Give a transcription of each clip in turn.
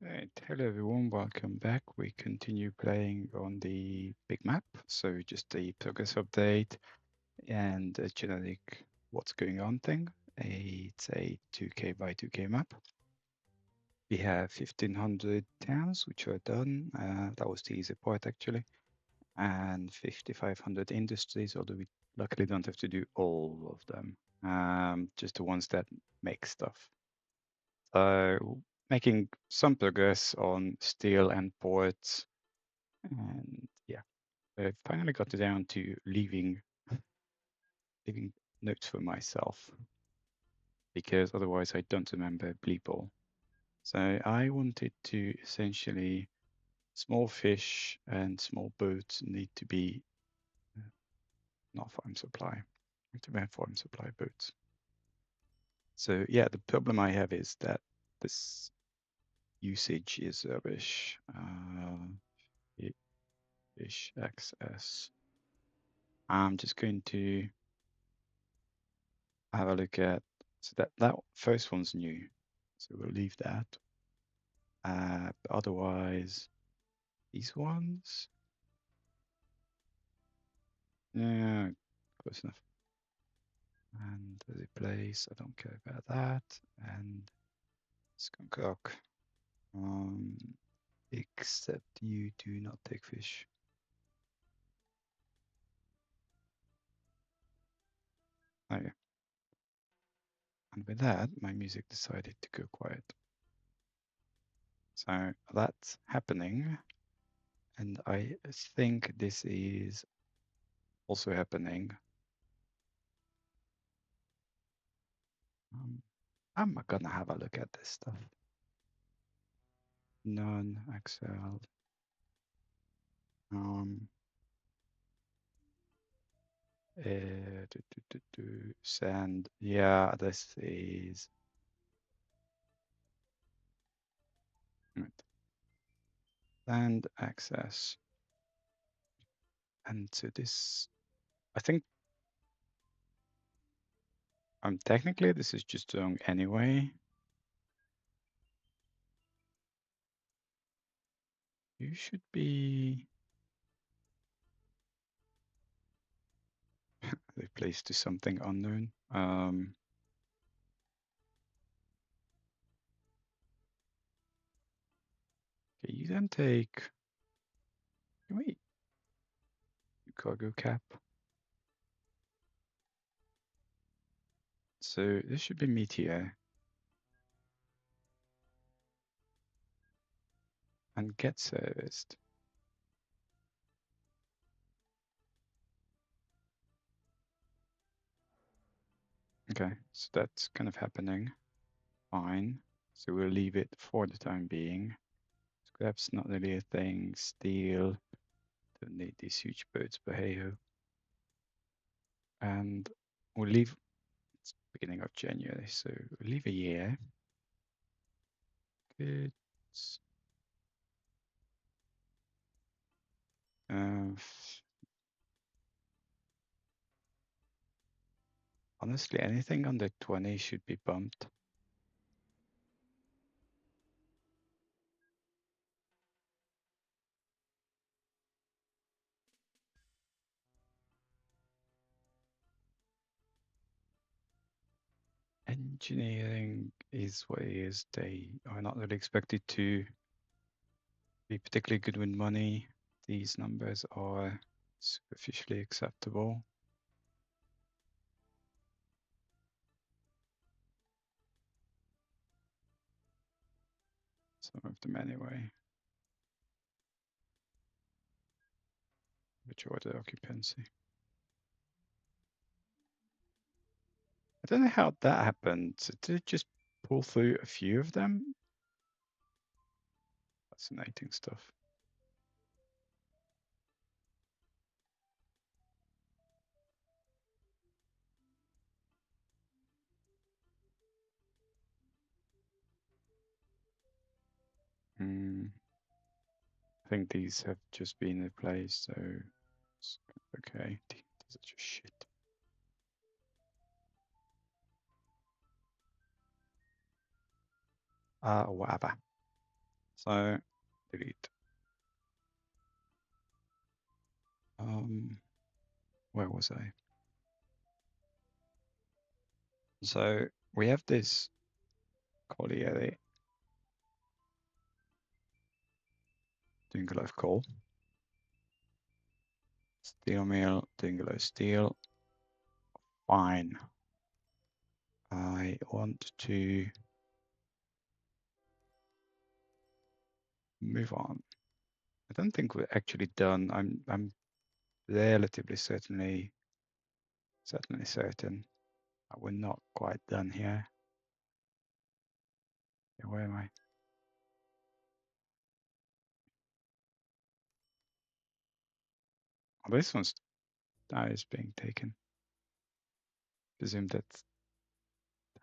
Right. Hello everyone, welcome back. We continue playing on the big map. So just the progress update and a generic what's going on thing. It's a 2K by 2K map. We have 1500 towns which are done. That was the easy part actually. And 5500 industries, although we luckily don't have to do all of them. Just the ones that make stuff. So making some progress on steel and ports. And yeah, I finally got it down to leaving notes for myself because otherwise I don't remember bleep all. So I wanted to essentially small fish and small boats need to be not farm supply. Need to be farm supply boats. So yeah, the problem I have is that this usage is rubbish. Fish access. I'm just going to have a look at, so that first one's new, so we'll leave that. But otherwise, these ones, yeah, close enough. And the place, I don't care about that. And skunk rock, except you do not take fish. Oh yeah. And with that, my music decided to go quiet. So that's happening. And I think this is also happening. I'm gonna have a look at this stuff. None, Excel. Send. Yeah, this is right. Send access. And so this, I think, technically this is just wrong anyway. You should be replaced to something unknown. Okay, you then take. Wait, cargo cap. So this should be meteor. And get serviced. Okay, so that's kind of happening. Fine. So we'll leave it for the time being. Scrap's not really a thing. Steel. Don't need these huge boats, but hey ho. And we'll leave. It's beginning of January, so we'll leave a year. Good. Honestly, anything under 20 should be bumped. Engineering is what it is. They are not really expected to be particularly good with money. These numbers are superficially acceptable. Some of them anyway. Which order occupancy? I don't know how that happened. Did it just pull through a few of them? Fascinating stuff. I think these have just been replaced, so it's okay. These are just shit. Whatever. So delete. Where was I? So we have this colliery doing a lot of coal. Steel mill doing a lot of steel. Fine. I want to move on. I don't think we're actually done. I'm relatively certainly certain that we're not quite done here. Where am I? Oh, this one's that is being taken. Presume that's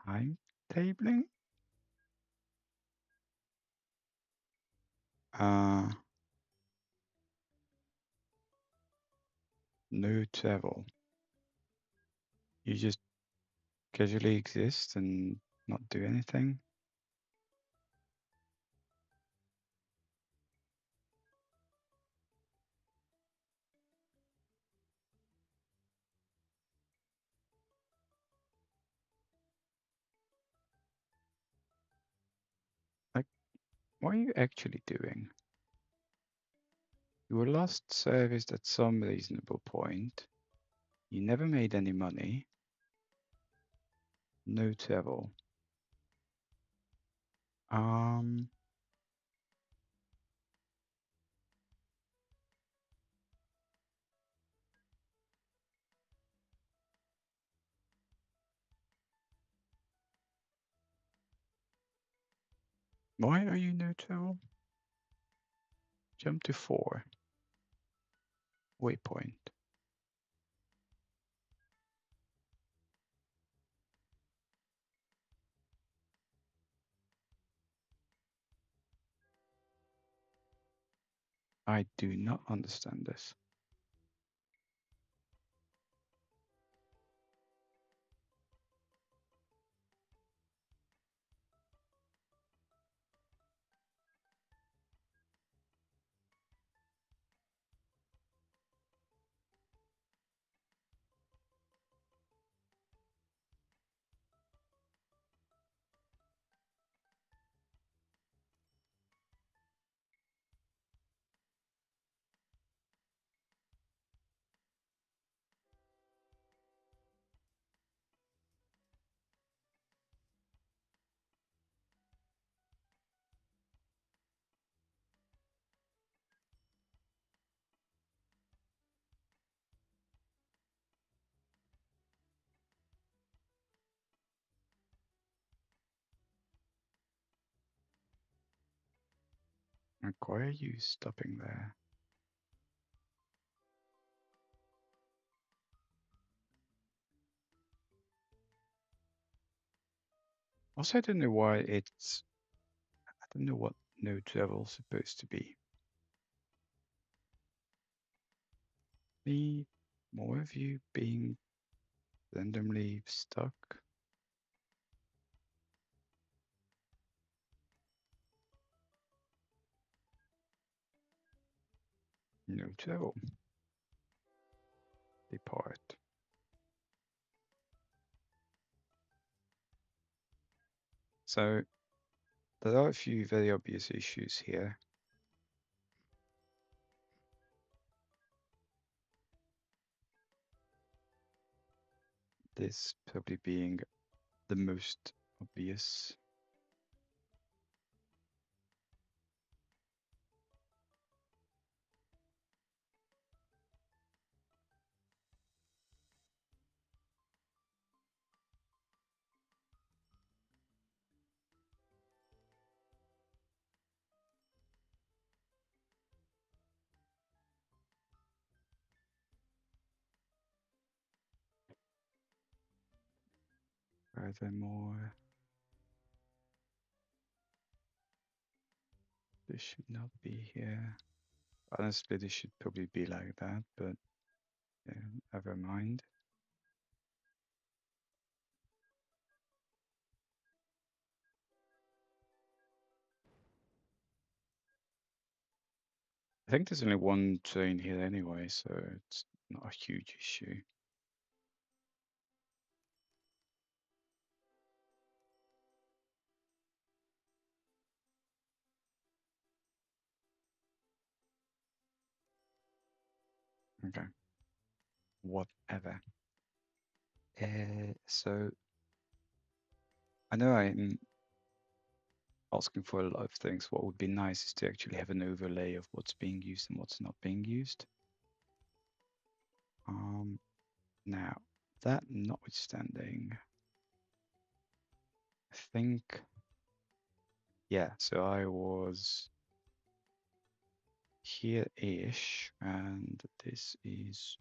timetabling. No travel. You just casually exist and not do anything. Like, what are you actually doing? You were last serviced at some reasonable point. You never made any money. No travel. Why are you no travel? Jump to 4. Waypoint. I do not understand this. Like, why are you stopping there? Also, I don't know why it's. I don't know what no travel is supposed to be. Me, more of you being randomly stuck. No travel. Depart. So there are a few very obvious issues here. This probably being the most obvious. Furthermore, this should not be here. Honestly, this should probably be like that, but yeah, never mind. I think there's only one train here anyway, so it's not a huge issue. Okay. Whatever. So I know I'm asking for a lot of things. What would be nice is to actually have an overlay of what's being used and what's not being used. Now, that notwithstanding, I think, yeah, so I was here-ish, and this is,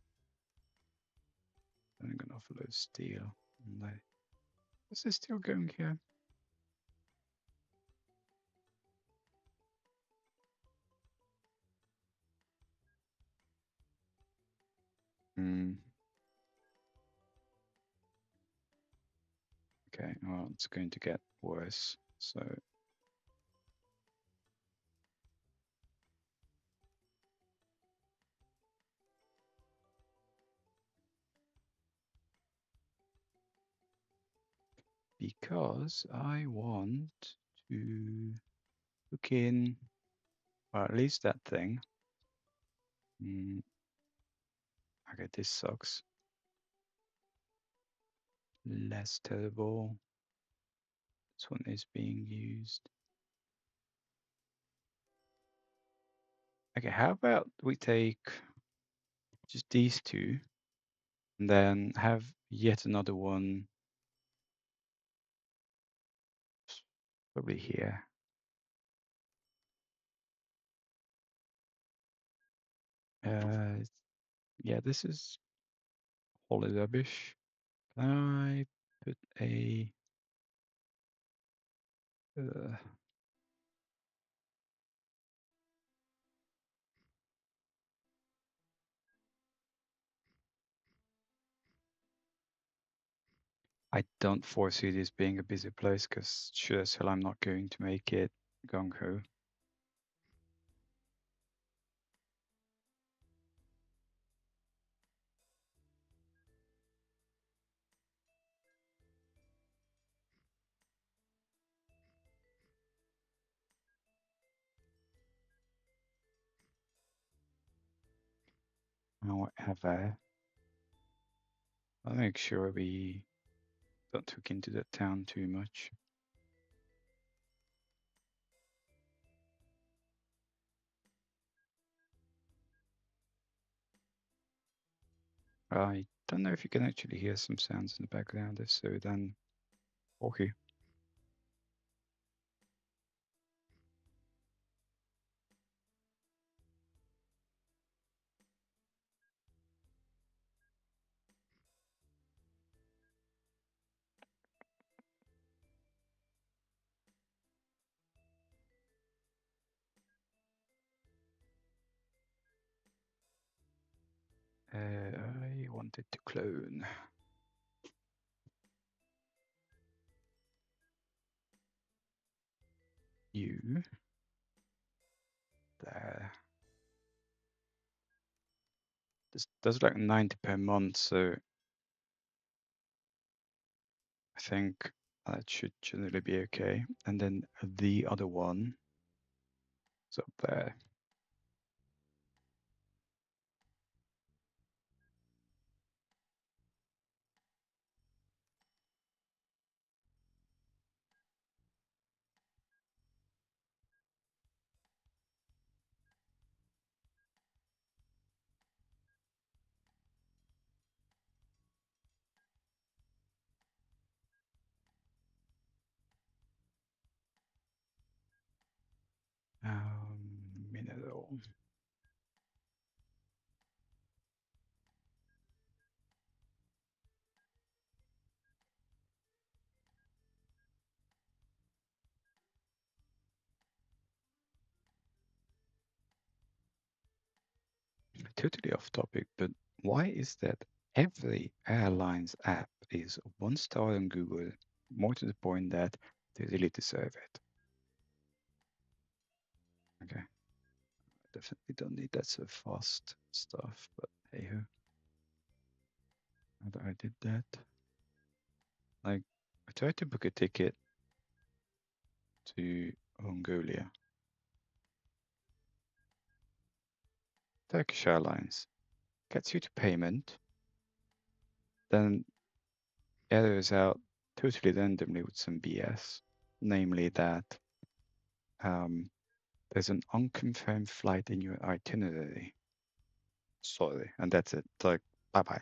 I'm going to offload steel. Is this still going here? Hmm. Okay, well, it's going to get worse. So because I want to hook in, or at least that thing. Okay, this sucks. Less terrible. This one is being used. Okay, how about we take just these two and then have yet another one probably here. Yeah, this is wholly rubbish. Can I put a I don't foresee this being a busy place because sure as hell I'm not going to make it gung ho. However, I'll make sure we don't hook into that town too much. I don't know if you can actually hear some sounds in the background. If so, then okay. I wanted to clone you there. This does like 90 per month, so I think that should generally be okay. And then the other one is up there. Mineral. Totally off topic, but why is that every airline's app is 1 star on Google, more to the point that they really deserve it? Okay. definitely don't need that so fast stuff, but hey ho. How I did that? Like, I tried to book a ticket to Mongolia. Turkish Airlines gets you to payment, then errors out totally randomly with some BS, namely that there's an unconfirmed flight in your itinerary. Sorry, and that's it. Like, bye bye.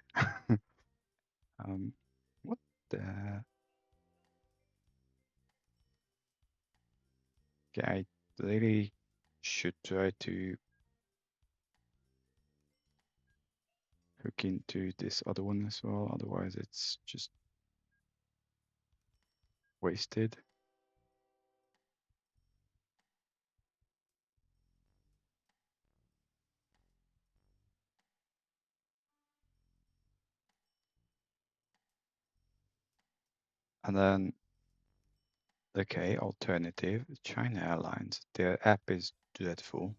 What the? Okay, I really should try to hook into this other one as well, otherwise it's just wasted. And then, okay, alternative, China Airlines. Their app is dreadful.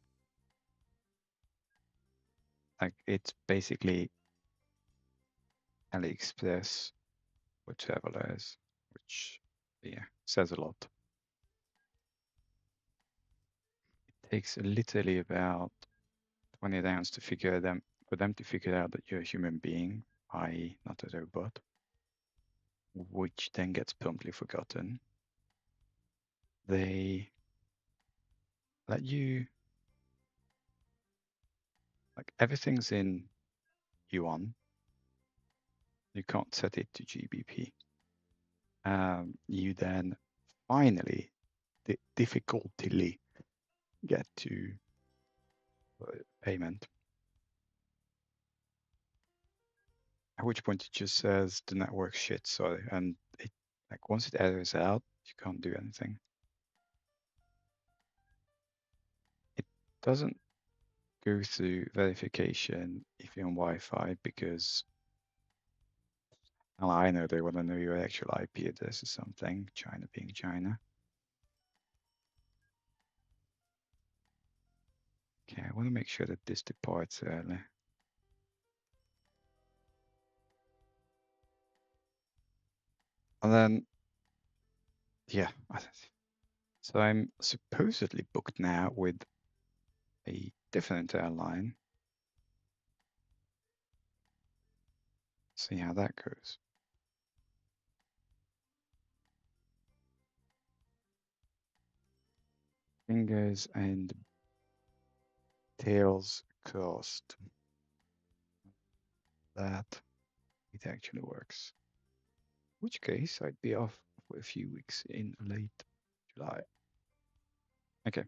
Like, it's basically AliExpress for travelers, which, yeah, says a lot. It takes literally about 20 rounds to for them to figure out that you're a human being, i.e. not a robot, which then gets promptly forgotten. They let you, like, everything's in yuan. You can't set it to GBP. You then finally, difficultily get to payment. At which point it just says the network shit, sorry, and it, like, once it errors out, you can't do anything. It doesn't go through verification if you're on Wi-Fi because, well, I know they want to know your actual IP address or something, China being China. Okay, I want to make sure that this departs early. And then, yeah, so I'm supposedly booked now with a different airline. See how that goes. Fingers and tails crossed that it actually works. In which case, I'd be off for a few weeks in late July. Okay.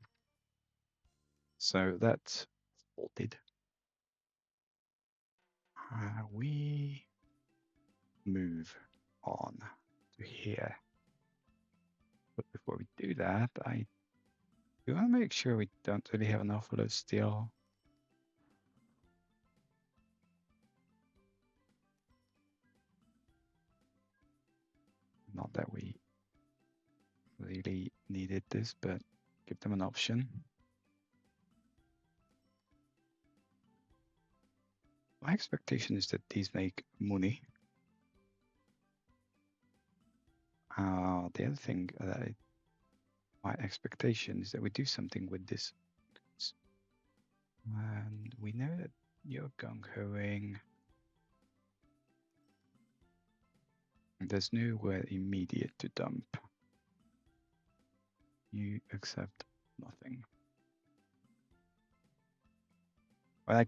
So that's sorted. We move on to here. But before we do that, I do want to make sure we don't really have an awful lot of steel. Not that we really needed this, but give them an option. My expectation is that these make money. The other thing that my expectation is that we do something with this. And we know that you're gung-hoing. There's nowhere immediate to dump. You accept nothing. Well, I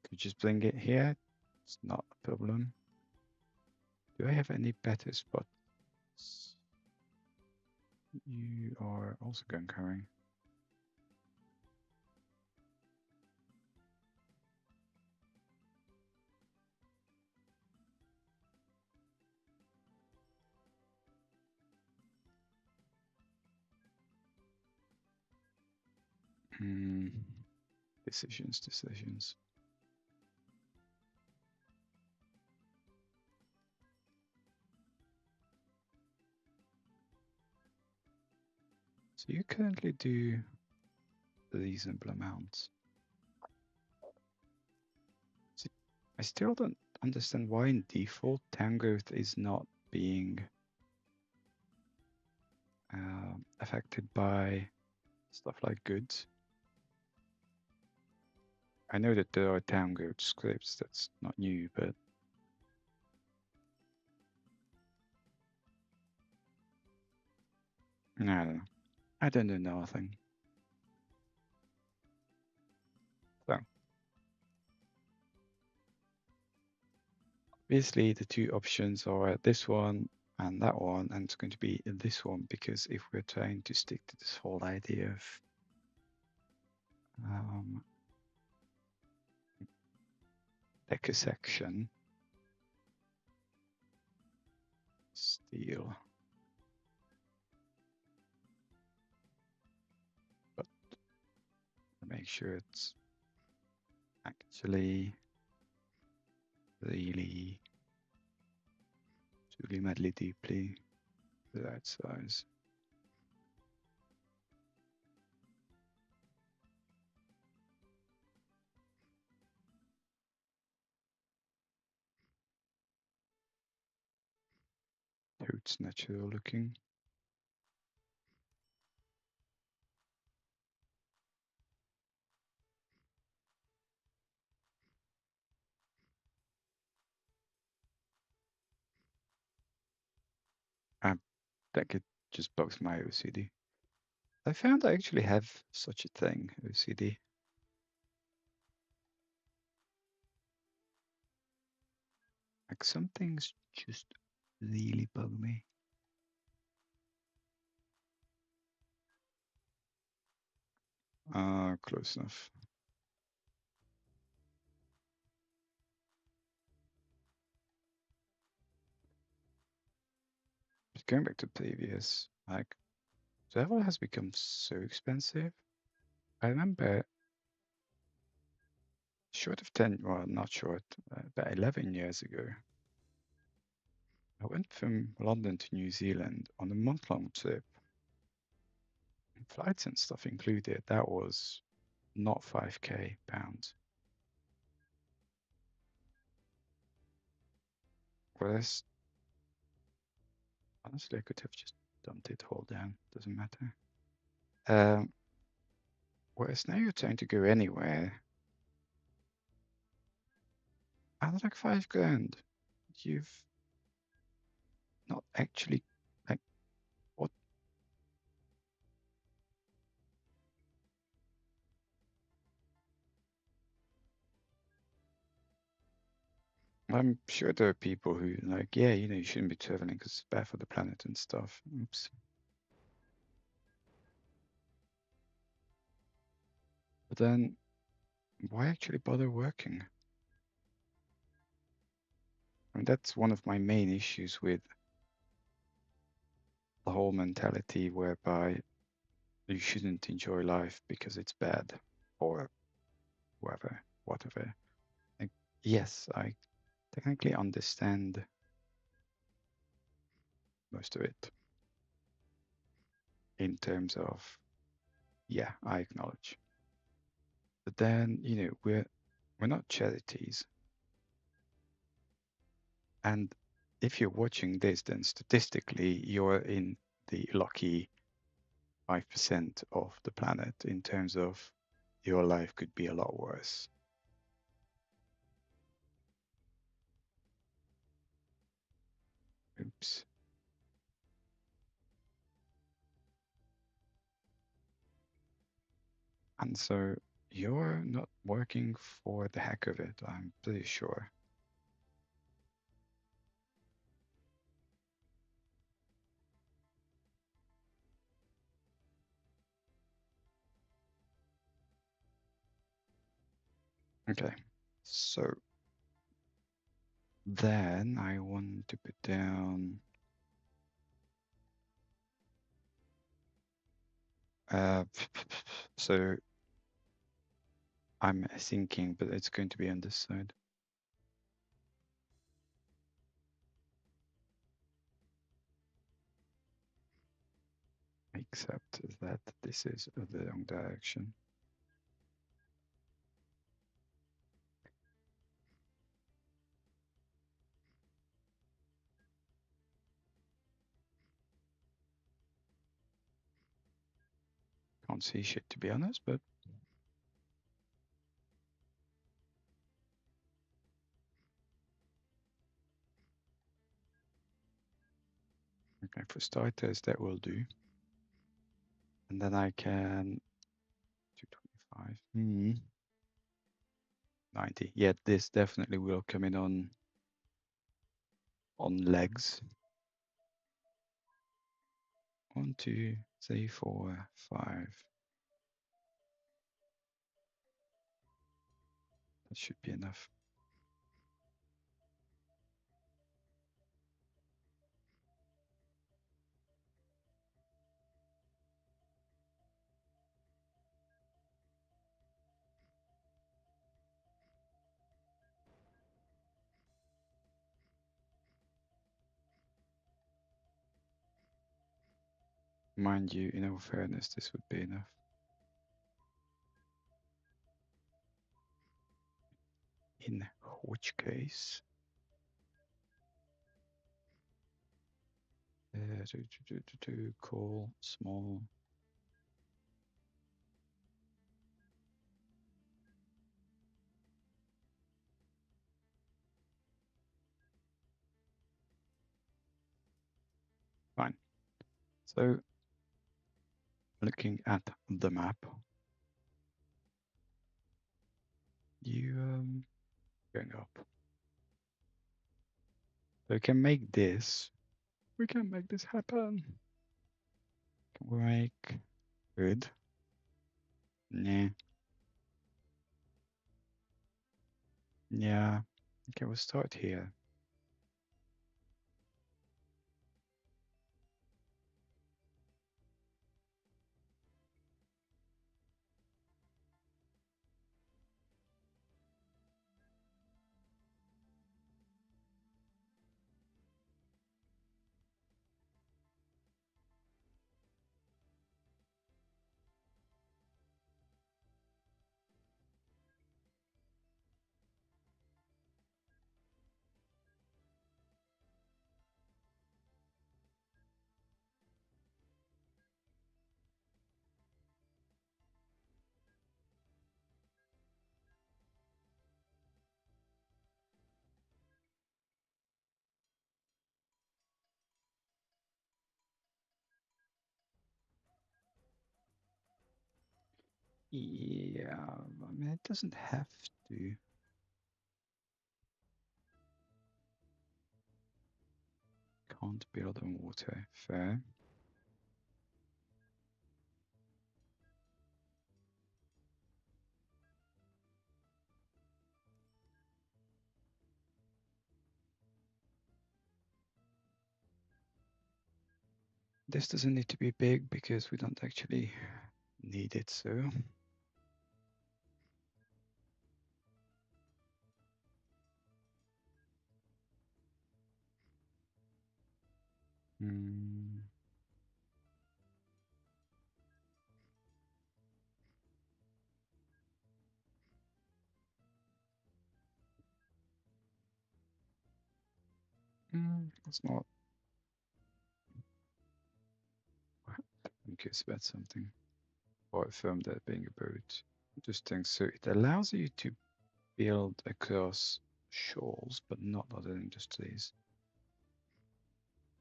could just bring it here. It's not a problem. Do I have any better spots? You are also gung-hoing. Decisions. So you currently do reasonable amounts. I still don't understand why in default town growth is not being affected by stuff like goods. I know that there are town growth scripts, that's not new, but I don't know. I don't know nothing. So obviously the two options are this one and that one, and it's going to be this one because if we're trying to stick to this whole idea of decusection, steel, but make sure it's actually really, truly, madly, deeply the right size. So it's natural looking. That could just bugs my OCD. I found I actually have such a thing, OCD. Like some things just really bug me. Close enough. But going back to previous, like travel has become so expensive. I remember short of 10, well, not short, about 11 years ago, I went from London to New Zealand on a month-long trip. Flights and stuff included. That was not 5k pounds. Whereas, honestly, I could have just dumped it all down. Doesn't matter. Um, whereas now you're trying to go anywhere, and like 5 grand, you've not actually like what? I'm sure there are people who like, yeah, you shouldn't be traveling because it's bad for the planet and stuff. Oops. But then, why actually bother working? I mean, that's one of my main issues with the whole mentality whereby you shouldn't enjoy life because it's bad or whatever. Like, yes, I technically understand most of it in terms of, yeah, I acknowledge. But then, we're not charities. And if you're watching this, then statistically, you're in the lucky 5% of the planet in terms of your life could be a lot worse. Oops. And so you're not working for the heck of it, I'm pretty sure. Okay, so then I want to put down so I'm thinking, but it's going to be on this side. Except that this is the wrong direction. Can't see shit to be honest, but okay, for starters, that will do. And then I can 225. 90. Yeah, this definitely will come in on legs. 1, 2, 3, 4, 5. That should be enough. Mind you, in all fairness, this would be enough. In which case, call small. Fine. So looking at the map, you going up. So we can make this. We can make this happen. Can we make good? Nah. Yeah. Okay, we'll start here. Yeah, I mean, it doesn't have to. Can't build on water. Fair. This doesn't need to be big because we don't actually need it so. Mm. It's not. I'm curious about something. Or a film that being about. Interesting. So it allows you to build across shores, but not other industries.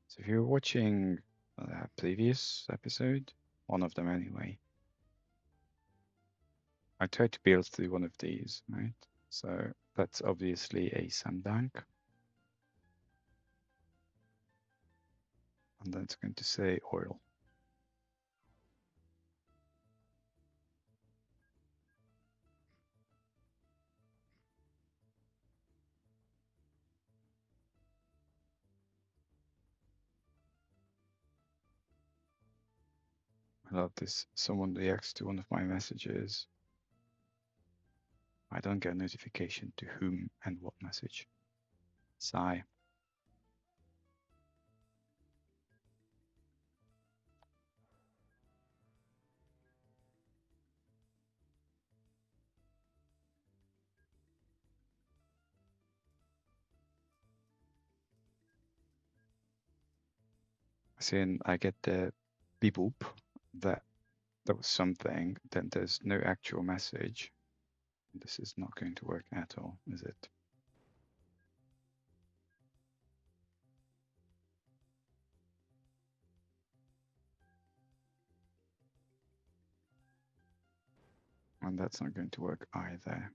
So if you're watching a previous episode, one of them anyway, I tried to build through one of these, right? So that's obviously a sandbank. And then it's going to say oil. I love this. Someone reacts to one of my messages. I don't get a notification to whom and what message. Sigh. As in, I get the beep boop that That was something. Then there's no actual message. This is not going to work at all, is it? And that's not going to work either.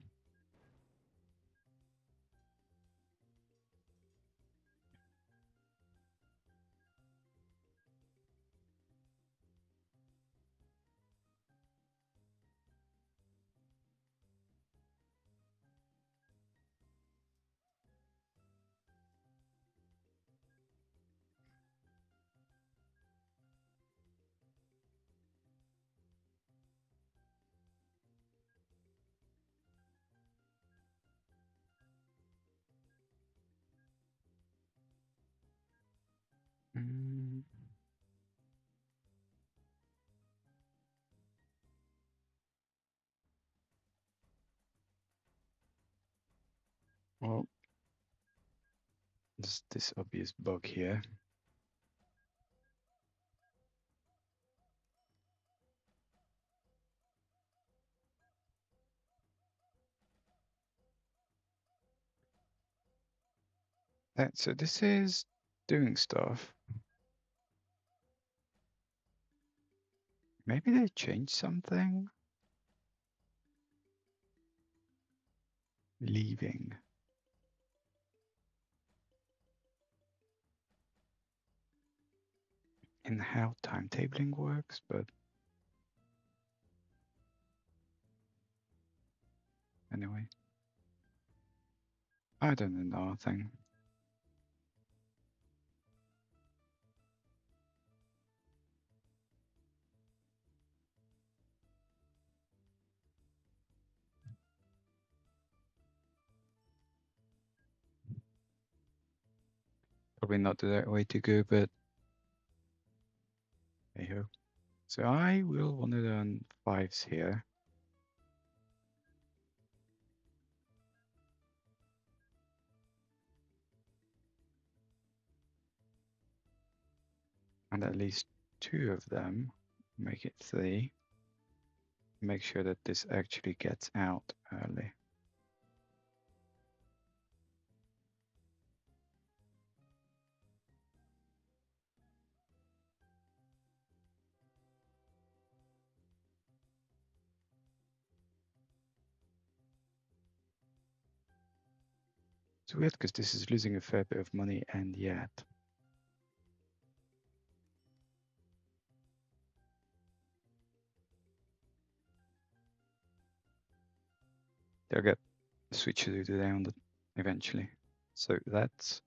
Mm. Well, there's this obvious bug here. So this is doing stuff. Maybe they changed something. Leaving. In how timetabling works, but anyway. I don't know nothing. Probably not the right way to go, but hey ho. So I will want to learn fives here. And at least two of them, make it three. Make sure that this actually gets out early. It's weird because this is losing a fair bit of money, and yet they'll get switcheroo down eventually. So that's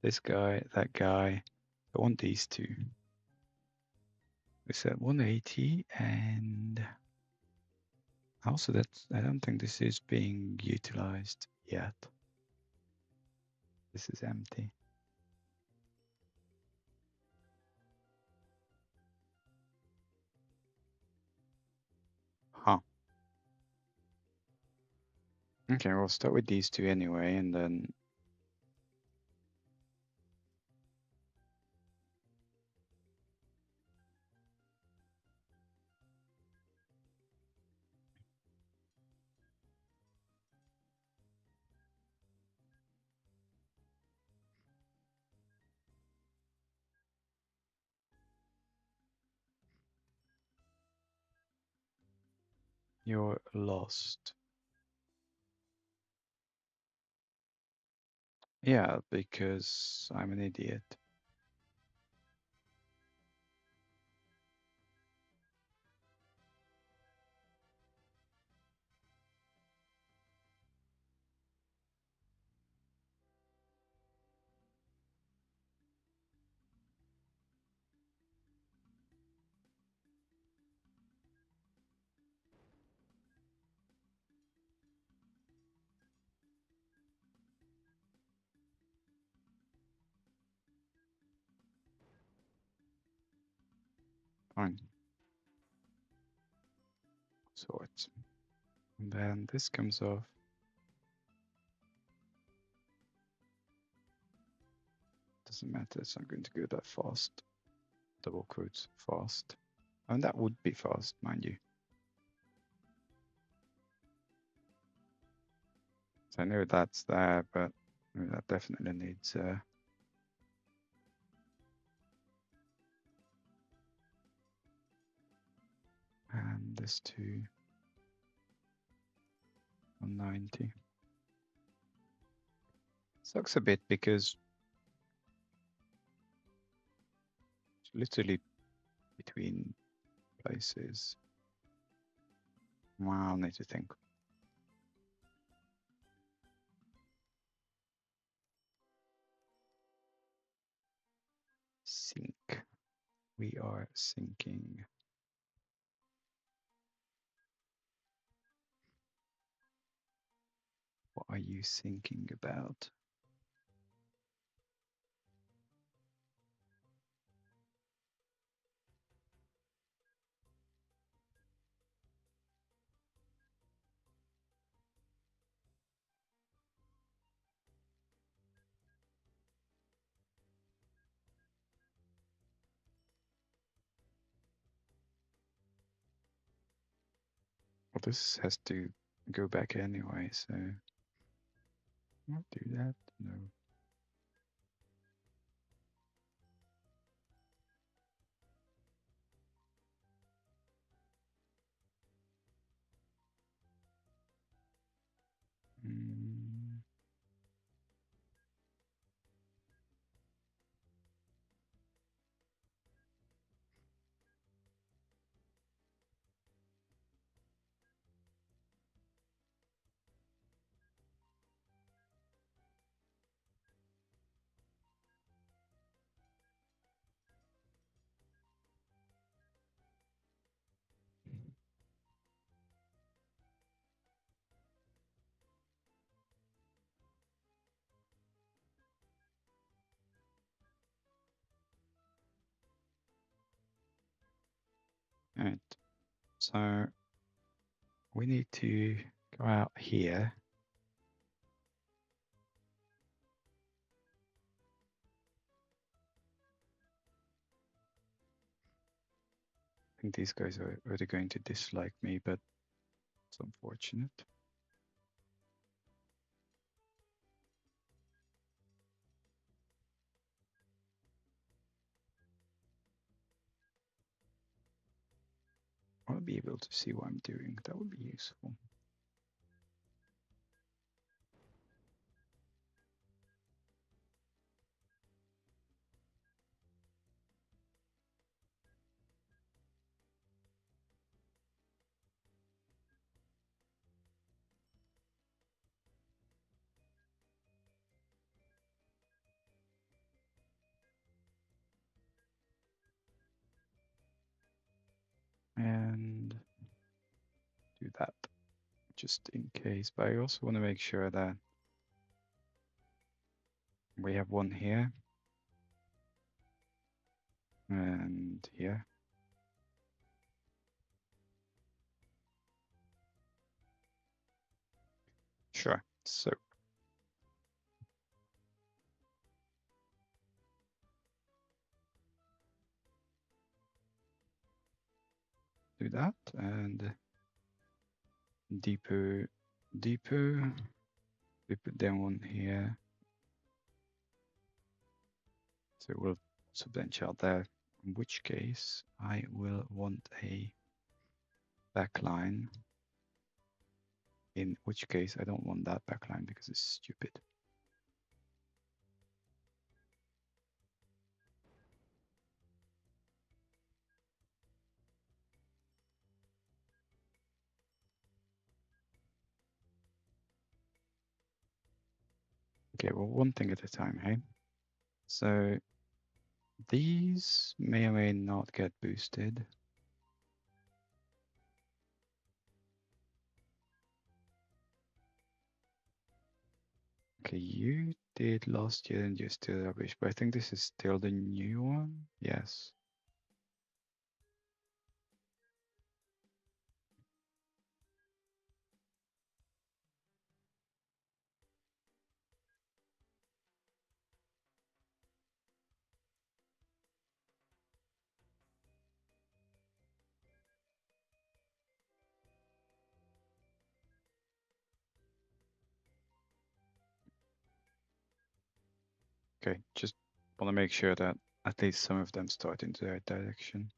this guy, that guy. I want these two. We said 180, and also that's, I don't think this is being utilized yet. This is empty. Huh. Okay, we'll start with these two anyway, and then you're lost. Yeah, because I'm an idiot. Fine. Sort. And then this comes off. Doesn't matter, it's not going to go that fast. Double quotes, fast. And that would be fast, mind you. So I know that's there, but that definitely needs and this to 190. Sucks a bit because it's literally between places. Wow, I need to think. Sync. We are syncing. What are you thinking about? Well, this has to go back anyway, so I'll do that. No. Mm. Right. So we need to go out here. I think these guys are already going to dislike me, but it's unfortunate. I'll be able to see what I'm doing. That would be useful. And do that just in case. But I also want to make sure that we have one here and here. Sure. So do that and deeper, deeper. We put down one here. So we'll subbench out there, in which case I will want a backline. In which case I don't want that backline because it's stupid. Okay, well, one thing at a time, hey? So these may or may not get boosted. Okay, you did last year and you're still rubbish, but I think this is still the new one. Yes. Okay, just want to make sure that at least some of them start in the right direction.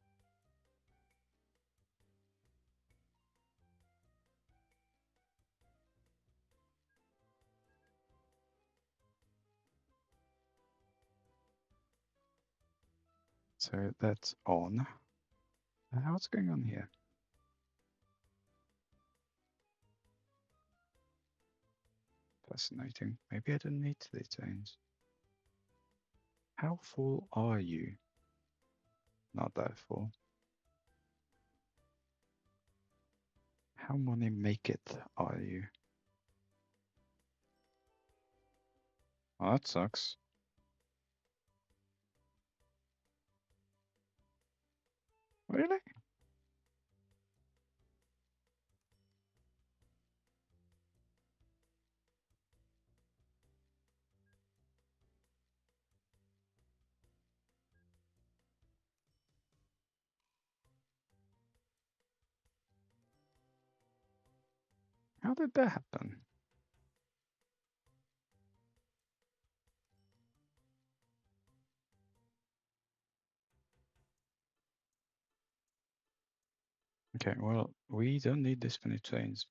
So that's on. What's going on here? Fascinating. Maybe I don't need the change. How full are you? Not that full. How many make it are you? Oh, that sucks. Really? How did that happen? Okay, well, we don't need this many trains.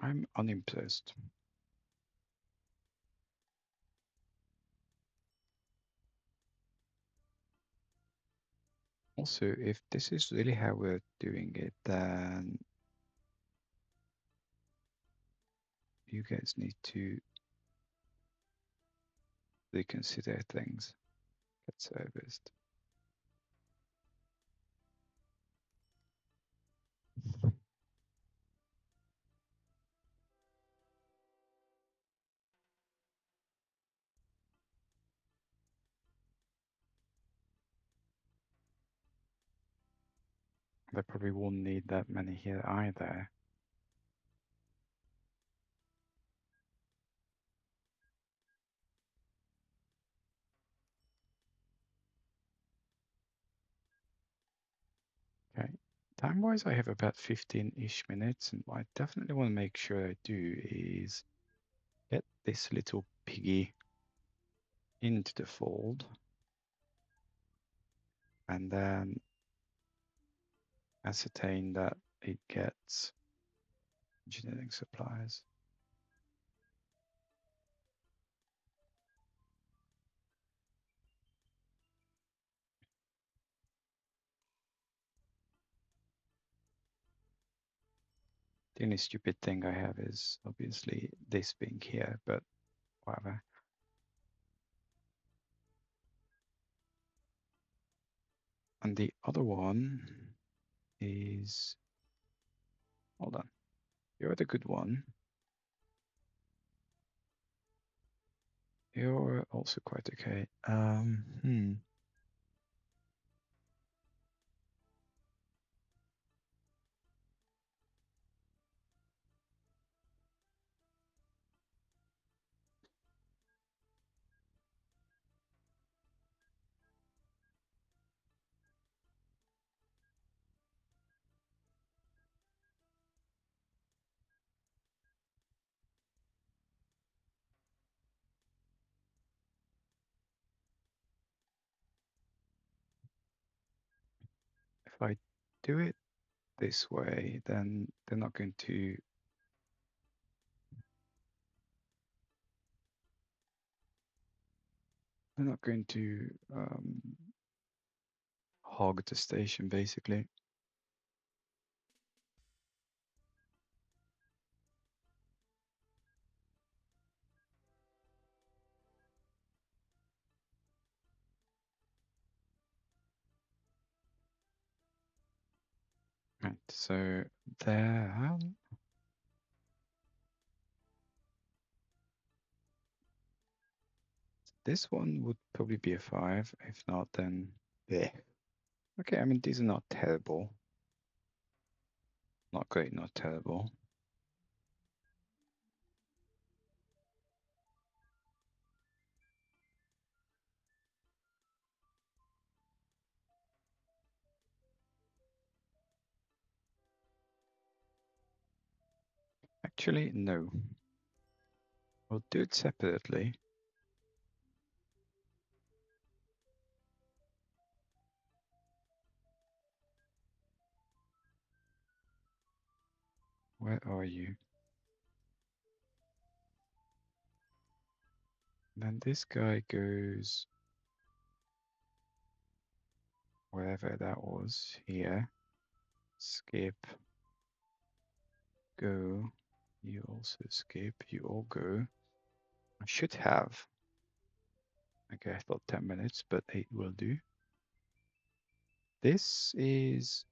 I'm unimpressed. Also, if this is really how we're doing it, then you guys need to reconsider things. Get serviced. They probably won't need that many here either. Okay. Time-wise, I have about 15-ish minutes, and what I definitely want to make sure I do is get this little piggy into the fold, and then ascertain that it gets engineering supplies. The only stupid thing I have is obviously this being here, but whatever. And the other one is, hold on, you're the good one. You're also quite okay. If I do it this way, then they're not going to hog the station basically. Right, so there. This one would probably be a 5. If not, then yeah. Okay, I mean, these are not terrible. Not great, not terrible. Actually, no. We'll do it separately. Where are you? Then this guy goes wherever that was, here. Skip. Go. You also skip. You all go. I should have. Okay, I thought 10 minutes, but 8 will do. This is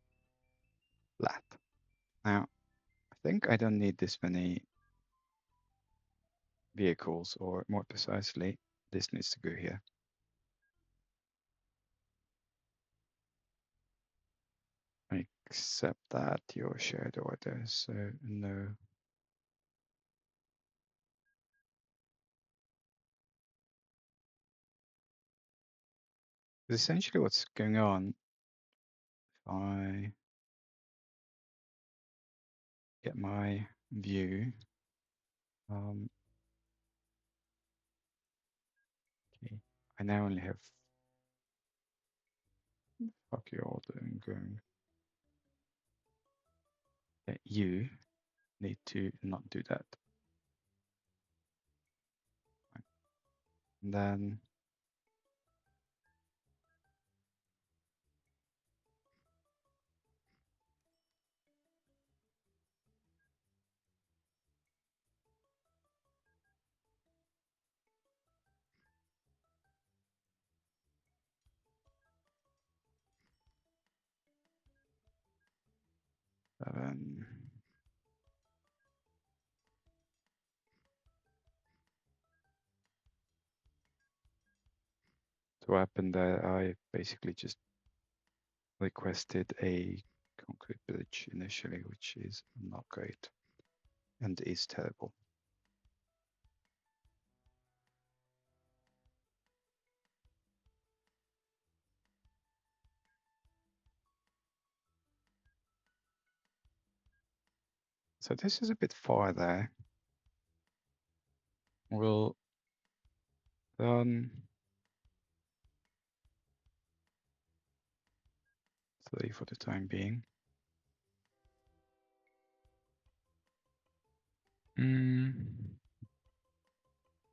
flat. Now, I think I don't need this many vehicles, or more precisely, this needs to go here. Except that your shared order, so no. Essentially what's going on, if I get my view, okay, I now only have, fuck your order and going. Okay, you need to not do that. And then um, so what happened there, I basically just requested a concrete bridge initially, which is not great and is terrible. So this is a bit far there. We'll run 3 for the time being.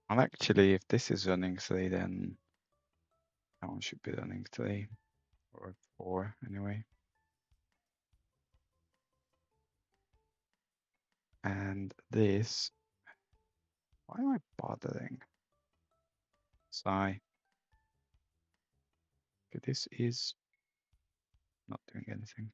Well, actually, if this is running 3, then that one should be running 3 or 4 anyway. And this, why am I bothering? Sigh. Okay, this is not doing anything.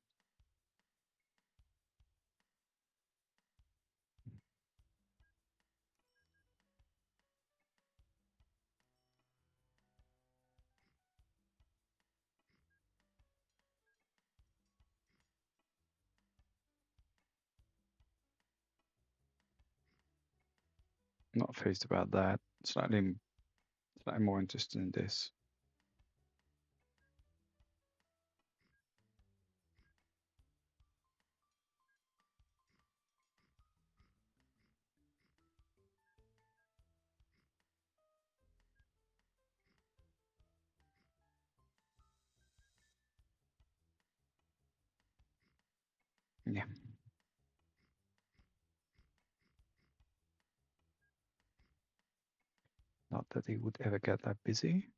Not phased about that. Slightly more interested in this. Yeah. Not that it would ever get that busy.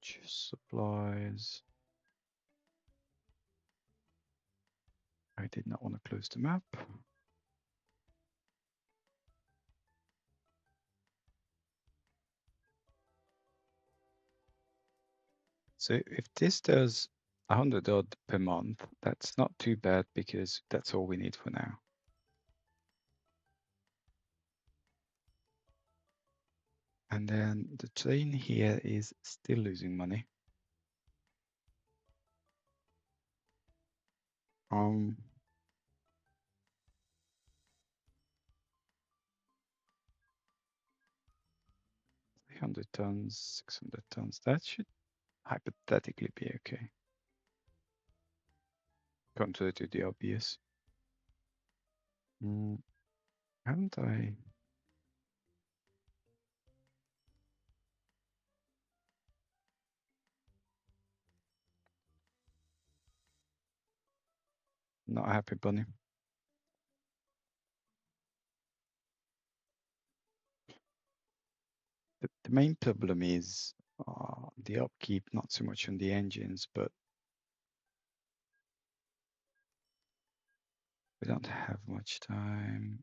Supplies. I did not want to close the map. So if this does 100 odd per month, that's not too bad because that's all we need for now. And then the train here is still losing money. 300 tons, 600 tons. That should hypothetically be okay. Contrary to the obvious. Haven't I? Not happy, bunny. The main problem is the upkeep, not so much on the engines, but we don't have much time.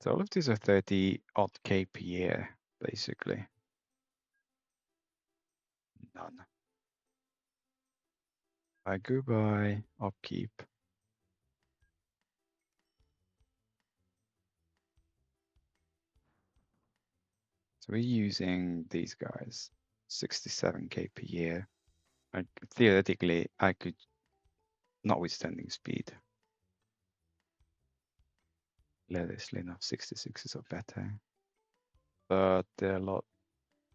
So all of these are 30 odd K per year, basically. None. I go by upkeep. So we're using these guys, 67K per year. Theoretically, I could, notwithstanding speed, hilariously enough, 66s are better, but they're a lot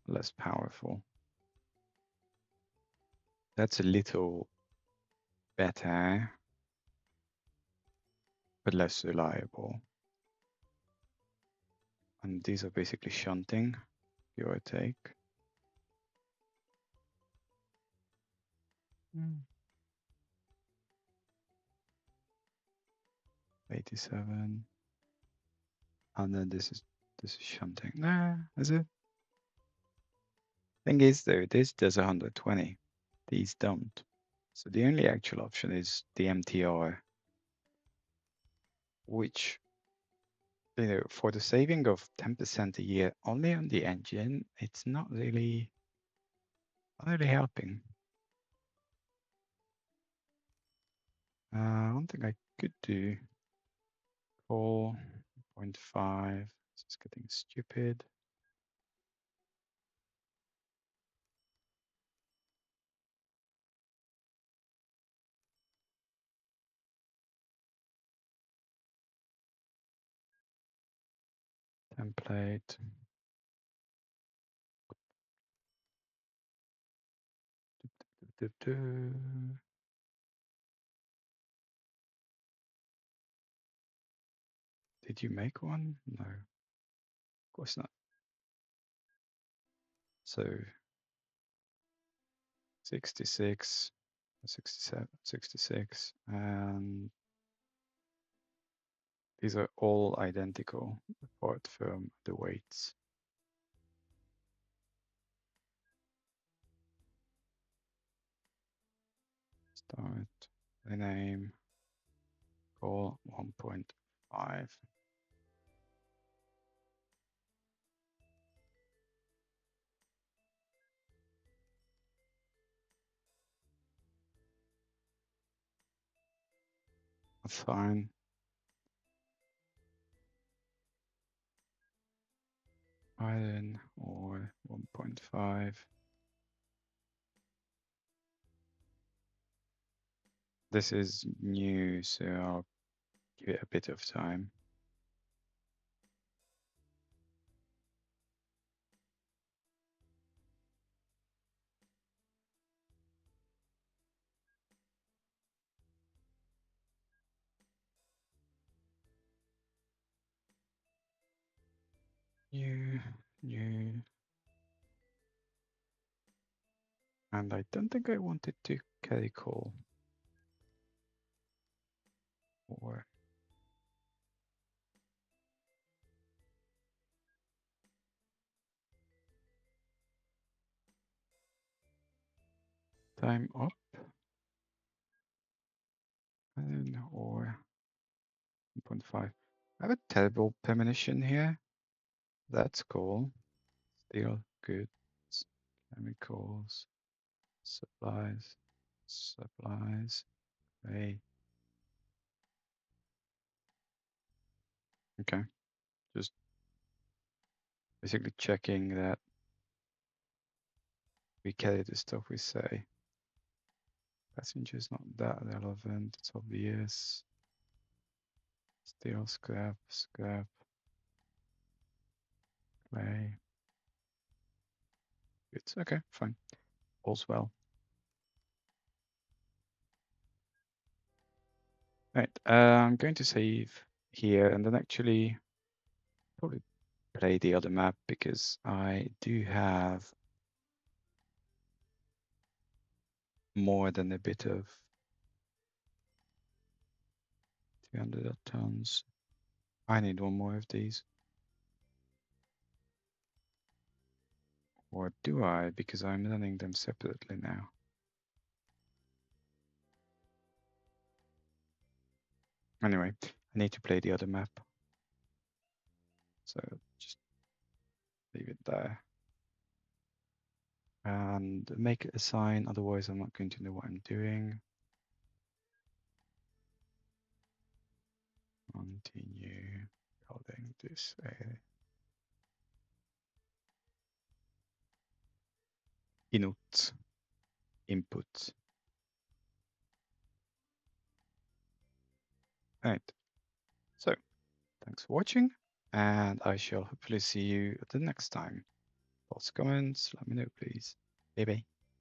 less powerful. That's a little better, but less reliable. And these are basically shunting, give or take. 87. And then this is shunting. Nah, is it? Thing is though, this does 120. These don't. So the only actual option is the MTR, which, you know, for the saving of 10% a year only on the engine, it's not really helping. One thing I could do, 4.5, this is getting stupid. Template. Did you make one? No, of course not. So 66, 67, 66, and these are all identical apart from the weights. Start, rename, call 1.5. Fine. Iron or 1.5. This is new, so I'll give it a bit of time. New. And I don't think I wanted to carry coal. Or time up. And or 1.5. I have a terrible premonition here. That's cool. Steel goods, chemicals, supplies. Hey. Okay. Just Basically checking that we carry the stuff we say. Passenger's not that relevant, it's obvious. Steel, scrap, scrap, clay. It's okay, fine. All's well. Right, I'm going to save here and then actually probably play the other map because I do have more than a bit of 300 tons. I need one more of these. Or do I? Because I'm running them separately now. Anyway, I need to play the other map. So just leave it there. And make it a sign, otherwise I'm not going to know what I'm doing. Continue building this area. Input. Right. So thanks for watching, and I shall hopefully see you at the next time. Thoughts, comments, let me know, please. Bye bye.